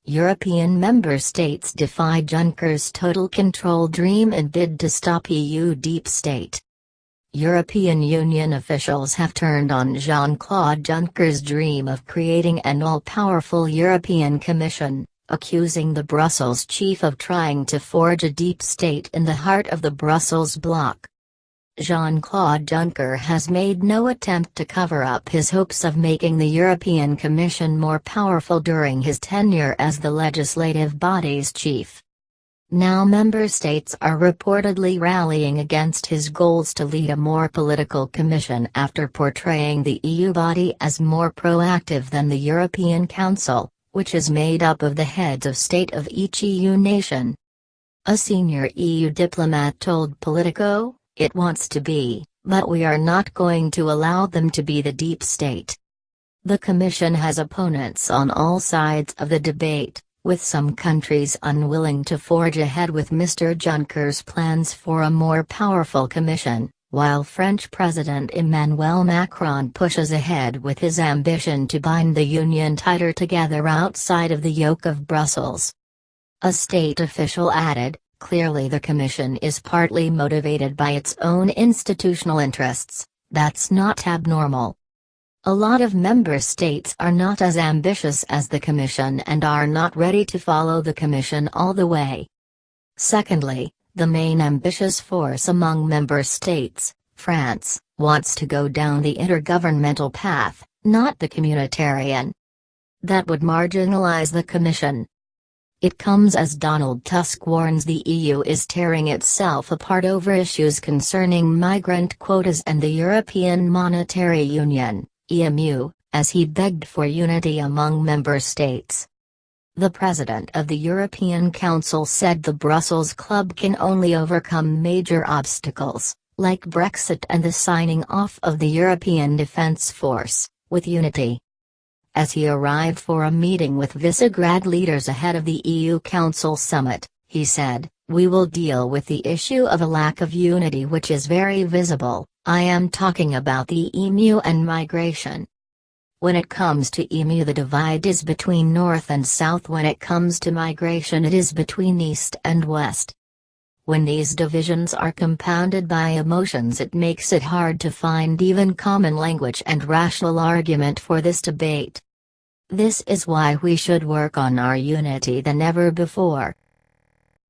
European member states defy Juncker's total control dream and bid to stop EU deep state. European Union officials have turned on Jean-Claude Juncker's dream of creating an all-powerful European Commission, accusing the Brussels chief of trying to forge a deep state in the heart of the Brussels bloc. Jean-Claude Juncker has made no attempt to cover up his hopes of making the European Commission more powerful during his tenure as the legislative body's chief. Now member states are reportedly rallying against his goals to lead a more political commission after portraying the EU body as more proactive than the European Council, which is made up of the heads of state of each EU nation. A senior EU diplomat told Politico, "It wants to be, but we are not going to allow them to be the deep state." The Commission has opponents on all sides of the debate, with some countries unwilling to forge ahead with Mr. Juncker's plans for a more powerful Commission, while French President Emmanuel Macron pushes ahead with his ambition to bind the Union tighter together outside of the yoke of Brussels. A state official added, "Clearly the Commission is partly motivated by its own institutional interests, that's not abnormal. A lot of member states are not as ambitious as the Commission and are not ready to follow the Commission all the way. Secondly, the main ambitious force among member states, France, wants to go down the intergovernmental path, not the communitarian. That would marginalize the Commission." It comes as Donald Tusk warns the EU is tearing itself apart over issues concerning migrant quotas and the European Monetary Union, EMU, as he begged for unity among member states. The president of the European Council said the Brussels Club can only overcome major obstacles, like Brexit and the signing off of the European Defence Force, with unity. As he arrived for a meeting with Visegrad leaders ahead of the EU Council summit, he said, "We will deal with the issue of a lack of unity which is very visible. I am talking about the EMU and migration. When it comes to EMU the divide is between North and South. When it comes to migration it is between East and West. When these divisions are compounded by emotions it makes it hard to find even common language and rational argument for this debate. This is why we should work on our unity than ever before."